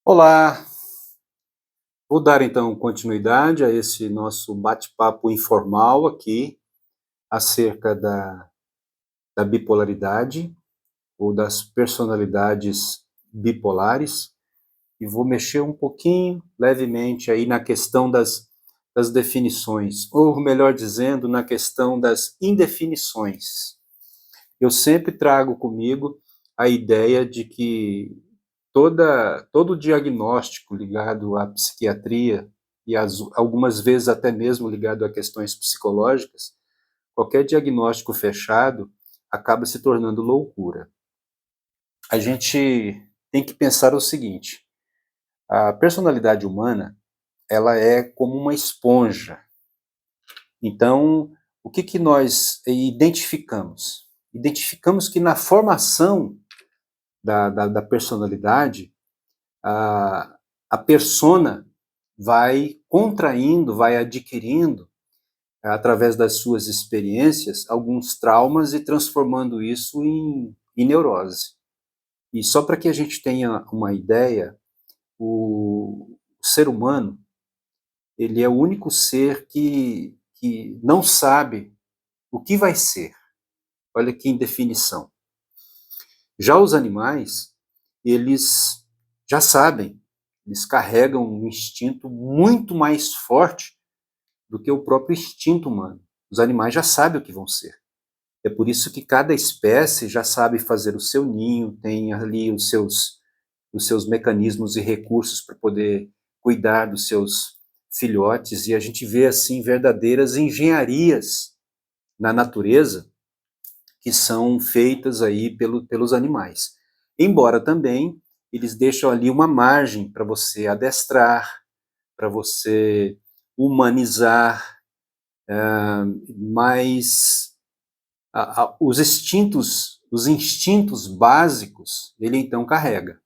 Olá, vou dar então continuidade a esse nosso bate-papo informal aqui acerca da bipolaridade ou das personalidades bipolares e vou mexer um pouquinho, levemente, aí na questão das definições, ou melhor dizendo, na questão das indefinições. Eu sempre trago comigo a ideia de que todo diagnóstico ligado à psiquiatria e algumas vezes até mesmo ligado a questões psicológicas, qualquer diagnóstico fechado acaba se tornando loucura. A gente tem que pensar o seguinte: a personalidade humana, ela é como uma esponja. Então, o que nós identificamos? Identificamos que na formação da personalidade, a, a persona vai contraindo, vai adquirindo, através das suas experiências, alguns traumas e transformando isso em neurose. E só para que a gente tenha uma ideia, o ser humano, ele é o único ser que não sabe o que vai ser. Olha que indefinição. Já os animais, eles já sabem, eles carregam um instinto muito mais forte do que o próprio instinto humano. Os animais já sabem o que vão ser. É por isso que cada espécie já sabe fazer o seu ninho, tem ali os seus mecanismos e recursos para poder cuidar dos seus filhotes, e a gente vê assim verdadeiras engenharias na natureza que são feitas aí pelos animais. Embora também eles deixam ali uma margem para você adestrar, para você humanizar, mas os instintos básicos, ele então carrega.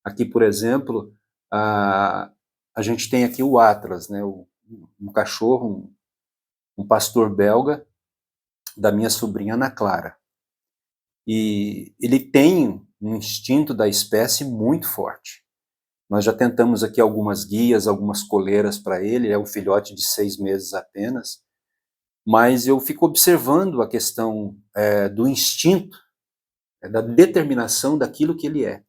Aqui, por exemplo, a gente tem aqui o Atlas, né, um cachorro, um pastor belga da minha sobrinha Ana Clara. E ele tem um instinto da espécie muito forte. Nós já tentamos aqui algumas guias, algumas coleiras para ele, é um filhote de 6 meses apenas, mas eu fico observando a questão do instinto, da determinação daquilo que ele é.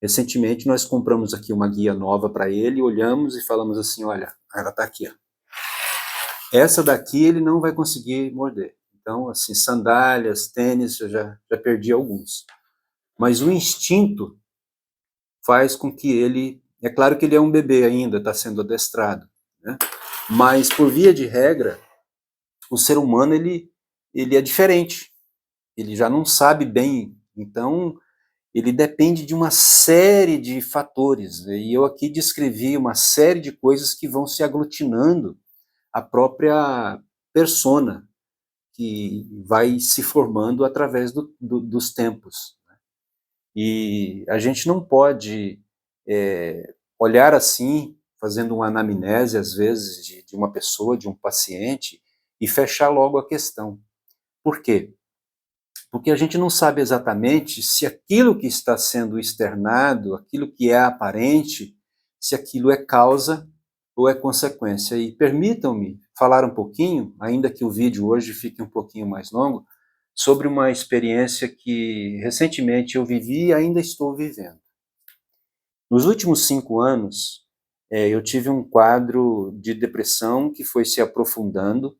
Recentemente nós compramos aqui uma guia nova para ele, olhamos e falamos assim, olha, ela está aqui, ó. Essa daqui ele não vai conseguir morder. Então, assim, sandálias, tênis, eu já perdi alguns. Mas o instinto faz com que ele, é claro que ele é um bebê ainda, está sendo adestrado, né? Mas por via de regra, o ser humano ele é diferente, ele já não sabe bem, então ele depende de uma série de fatores, e eu aqui descrevi uma série de coisas que vão se aglutinando à própria persona, que vai se formando através dos tempos. E a gente não pode olhar assim, fazendo uma anamnese, às vezes, de uma pessoa, de um paciente, e fechar logo a questão. Por quê? Porque a gente não sabe exatamente se aquilo que está sendo externado, aquilo que é aparente, se aquilo é causa ou é consequência. E permitam-me falar um pouquinho, ainda que o vídeo hoje fique um pouquinho mais longo, sobre uma experiência que recentemente eu vivi e ainda estou vivendo. Nos últimos 5 anos, eu tive um quadro de depressão que foi se aprofundando,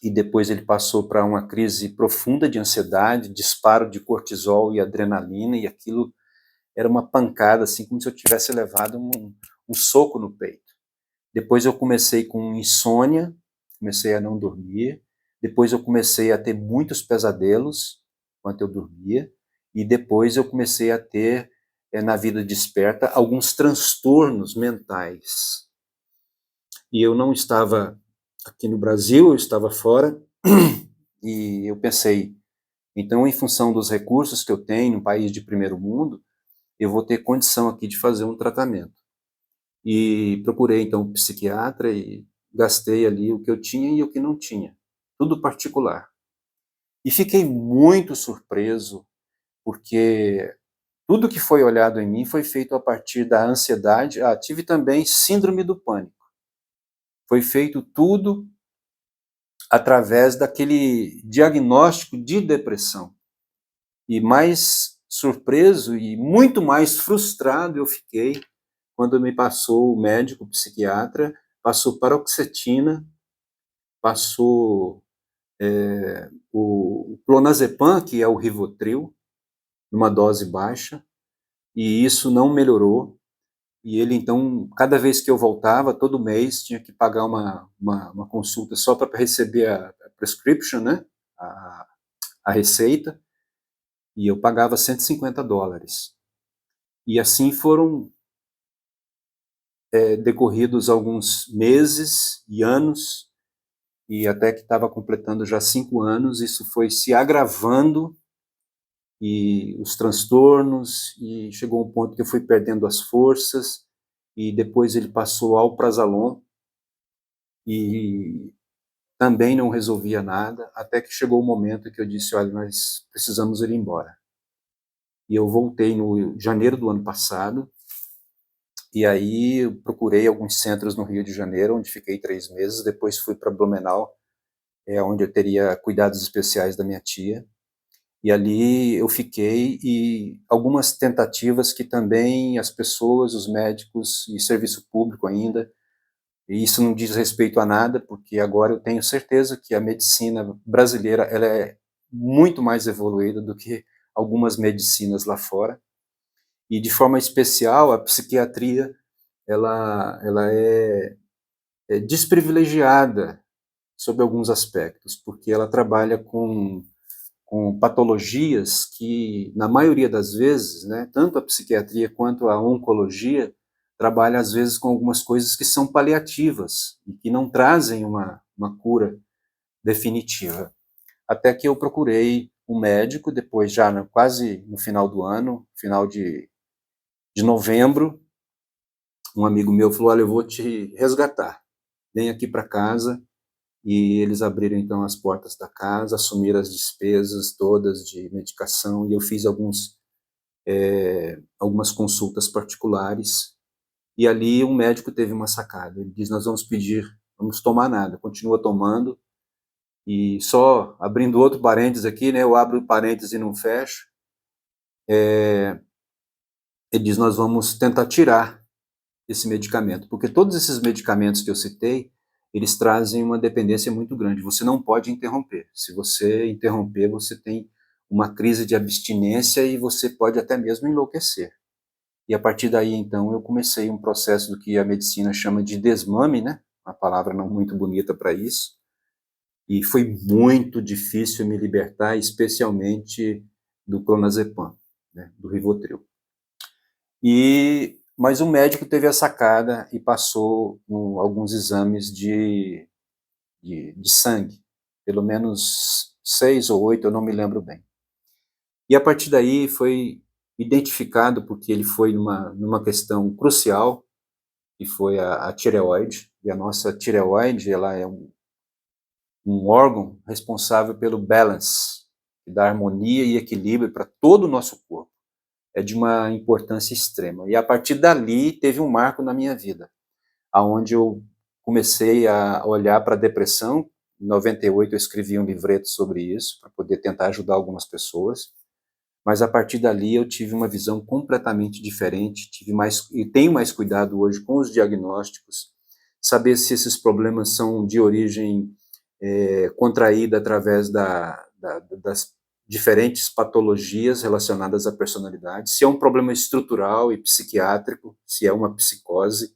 e depois ele passou para uma crise profunda de ansiedade, disparo de cortisol e adrenalina, e aquilo era uma pancada, assim, como se eu tivesse levado um soco no peito. Depois eu comecei com insônia, comecei a não dormir, depois eu comecei a ter muitos pesadelos enquanto eu dormia, e depois eu comecei a ter, na vida desperta, alguns transtornos mentais. E eu não estava aqui no Brasil, eu estava fora, e eu pensei, então, em função dos recursos que eu tenho, num país de primeiro mundo, eu vou ter condição aqui de fazer um tratamento. E procurei, então, um psiquiatra e gastei ali o que eu tinha e o que não tinha. Tudo particular. E fiquei muito surpreso, porque tudo que foi olhado em mim foi feito a partir da ansiedade. Tive também síndrome do pânico. Foi feito tudo através daquele diagnóstico de depressão. E mais surpreso e muito mais frustrado eu fiquei quando me passou o médico, o psiquiatra, passou paroxetina, passou o clonazepam, que é o Rivotril, numa dose baixa, e isso não melhorou. E ele, então, cada vez que eu voltava, todo mês, tinha que pagar uma consulta só para receber a prescription, né? A receita, e eu pagava $150. E assim foram decorridos alguns meses e anos, e até que estava completando já 5 anos, isso foi se agravando, e os transtornos, e chegou um ponto que eu fui perdendo as forças, e depois ele passou alprazolam, e também não resolvia nada, até que chegou o momento que eu disse, olha, nós precisamos ir embora. E eu voltei no janeiro do ano passado, e aí eu procurei alguns centros no Rio de Janeiro, onde fiquei 3 meses, depois fui para Blumenau, onde eu teria cuidados especiais da minha tia, e ali eu fiquei, e algumas tentativas que também as pessoas, os médicos e serviço público ainda, e isso não diz respeito a nada, porque agora eu tenho certeza que a medicina brasileira ela é muito mais evoluída do que algumas medicinas lá fora, e de forma especial a psiquiatria ela é desprivilegiada sob alguns aspectos, porque ela trabalha com patologias que, na maioria das vezes, né, tanto a psiquiatria quanto a oncologia, trabalha às vezes com algumas coisas que são paliativas e que não trazem uma cura definitiva. Até que eu procurei um médico, depois já quase no final do ano, final de novembro, um amigo meu falou, olha, eu vou te resgatar, vem aqui para casa. E eles abriram então as portas da casa, assumiram as despesas todas de medicação, e eu fiz algumas consultas particulares, e ali um médico teve uma sacada, ele diz, nós vamos tomar nada, continua tomando, e só abrindo outro parênteses aqui, né, eu abro o parênteses e não fecho, ele diz, nós vamos tentar tirar esse medicamento, porque todos esses medicamentos que eu citei, eles trazem uma dependência muito grande, você não pode interromper, se você interromper, você tem uma crise de abstinência e você pode até mesmo enlouquecer. E a partir daí, então, eu comecei um processo do que a medicina chama de desmame, né? Uma palavra não muito bonita para isso, e foi muito difícil me libertar, especialmente do clonazepam, né? Do Rivotril. Mas o médico teve a sacada e passou alguns exames de sangue, pelo menos 6 ou 8, eu não me lembro bem. E a partir daí foi identificado, porque ele foi numa questão crucial, que foi a tireoide, e a nossa tireoide ela é um órgão responsável pelo balance, que dá harmonia e equilíbrio para todo o nosso corpo. É de uma importância extrema. E a partir dali teve um marco na minha vida, aonde eu comecei a olhar para a depressão. Em 98 eu escrevi um livreto sobre isso, para poder tentar ajudar algumas pessoas, mas a partir dali eu tive uma visão completamente diferente, e tenho mais cuidado hoje com os diagnósticos, saber se esses problemas são de origem contraída através das diferentes patologias relacionadas à personalidade, se é um problema estrutural e psiquiátrico, se é uma psicose,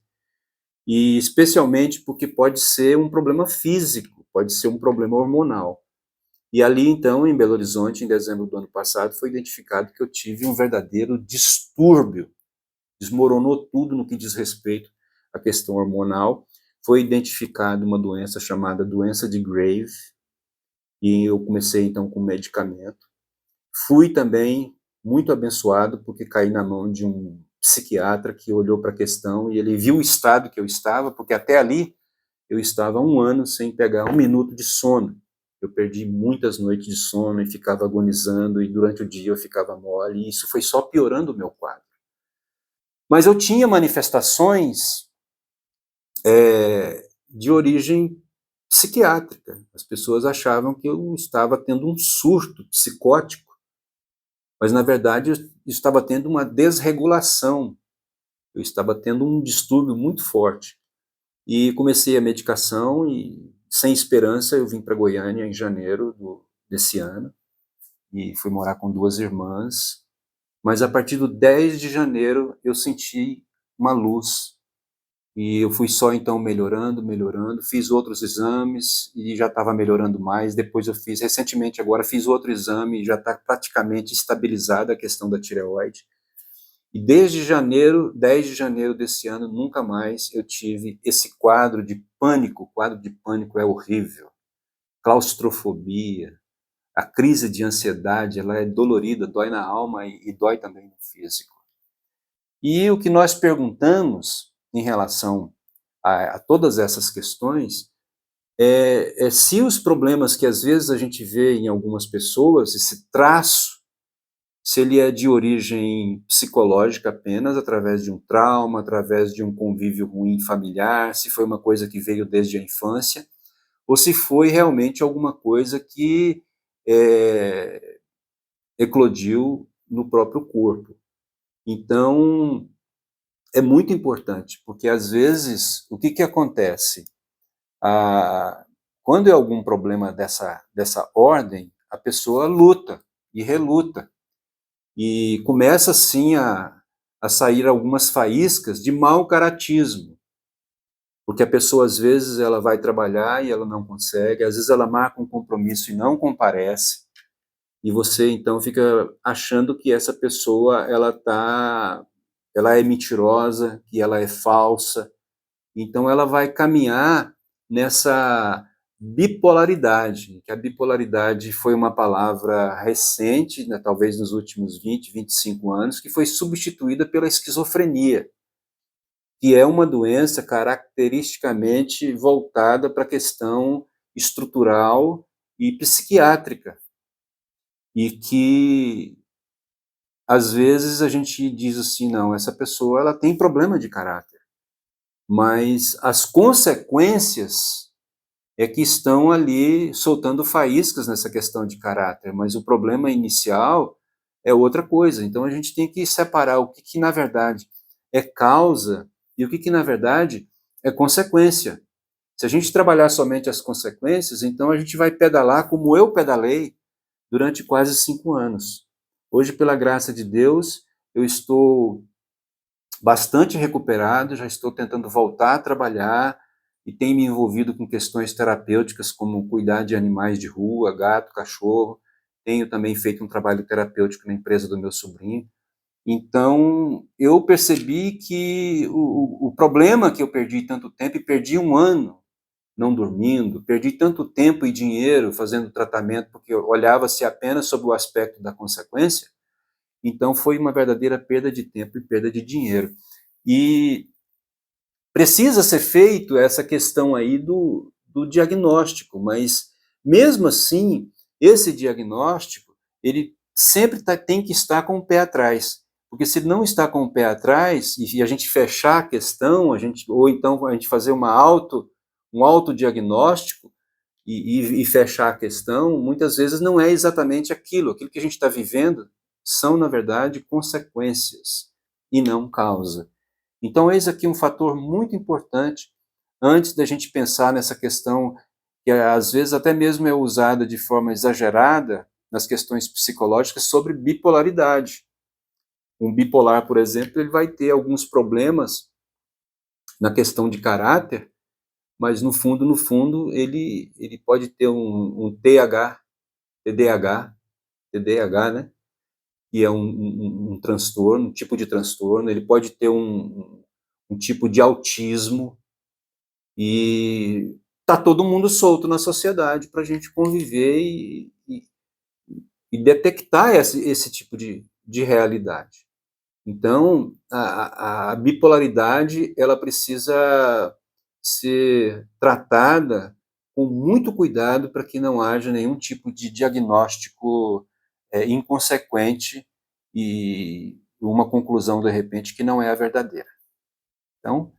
e especialmente porque pode ser um problema físico, pode ser um problema hormonal. E ali, então, em Belo Horizonte, em dezembro do ano passado, foi identificado que eu tive um verdadeiro distúrbio, desmoronou tudo no que diz respeito à questão hormonal, foi identificada uma doença chamada doença de Grave, e eu comecei, então, com medicamento. Fui também muito abençoado, porque caí na mão de um psiquiatra que olhou para a questão e ele viu o estado que eu estava, porque até ali eu estava há 1 ano sem pegar 1 minuto de sono. Eu perdi muitas noites de sono e ficava agonizando, e durante o dia eu ficava mole, e isso foi só piorando o meu quadro. Mas eu tinha manifestações de origem psiquiátrica. As pessoas achavam que eu estava tendo um surto psicótico, mas na verdade eu estava tendo uma desregulação, eu estava tendo um distúrbio muito forte. E comecei a medicação e, sem esperança, eu vim para Goiânia em janeiro desse ano e fui morar com 2 irmãs. Mas a partir do 10 de janeiro eu senti uma luz e eu fui só então melhorando, melhorando. Fiz outros exames e já estava melhorando mais. Depois eu fiz, recentemente agora, fiz outro exame e já está praticamente estabilizada a questão da tireoide. E desde janeiro, 10 de janeiro desse ano, nunca mais eu tive esse quadro de pânico. O quadro de pânico é horrível. Claustrofobia, a crise de ansiedade, ela é dolorida, dói na alma e dói também no físico. E o que nós perguntamos em relação a todas essas questões é se os problemas que às vezes a gente vê em algumas pessoas, esse traço, se ele é de origem psicológica apenas, através de um trauma, através de um convívio ruim familiar, se foi uma coisa que veio desde a infância, ou se foi realmente alguma coisa que eclodiu no próprio corpo. Então, é muito importante, porque às vezes, o que acontece? Quando é algum problema dessa ordem, a pessoa luta e reluta, e começa assim a sair algumas faíscas de mau caratismo, porque a pessoa às vezes ela vai trabalhar e ela não consegue, às vezes ela marca um compromisso e não comparece, e você então fica achando que essa pessoa ela é mentirosa, que ela é falsa, então ela vai caminhar nessa bipolaridade, que a bipolaridade foi uma palavra recente, né, talvez nos últimos 20, 25 anos, que foi substituída pela esquizofrenia, que é uma doença caracteristicamente voltada para a questão estrutural e psiquiátrica, e que às vezes a gente diz assim, não, essa pessoa ela tem problema de caráter, mas as consequências é que estão ali soltando faíscas nessa questão de caráter, mas o problema inicial é outra coisa. Então a gente tem que separar o que na verdade é causa e o que na verdade é consequência. Se a gente trabalhar somente as consequências, então a gente vai pedalar como eu pedalei durante quase 5 anos. Hoje, pela graça de Deus, eu estou bastante recuperado, já estou tentando voltar a trabalhar e tenho me envolvido com questões terapêuticas, como cuidar de animais de rua, gato, cachorro. Tenho também feito um trabalho terapêutico na empresa do meu sobrinho. Então, eu percebi que o problema que eu perdi tanto tempo, e perdi 1 ano não dormindo, perdi tanto tempo e dinheiro fazendo tratamento, porque olhava-se apenas sob o aspecto da consequência, então foi uma verdadeira perda de tempo e perda de dinheiro. E precisa ser feito essa questão aí do diagnóstico, mas mesmo assim, esse diagnóstico, ele sempre tem que estar com o pé atrás, porque se não está com o pé atrás, e a gente fechar a questão, ou então a gente fazer um autodiagnóstico e fechar a questão, muitas vezes não é exatamente aquilo que a gente está vivendo são, na verdade, consequências e não causa. Então, eis aqui um fator muito importante antes da gente pensar nessa questão que às vezes até mesmo é usada de forma exagerada nas questões psicológicas sobre bipolaridade. Um bipolar, por exemplo, ele vai ter alguns problemas na questão de caráter, mas no fundo, ele pode ter um TDAH, TDAH, né? Que é um transtorno, um tipo de transtorno, ele pode ter um tipo de autismo, e tá todo mundo solto na sociedade para a gente conviver e detectar esse tipo de realidade. Então, a bipolaridade ela precisa ser tratada com muito cuidado para que não haja nenhum tipo de diagnóstico inconsequente e uma conclusão, de repente, que não é a verdadeira. Então,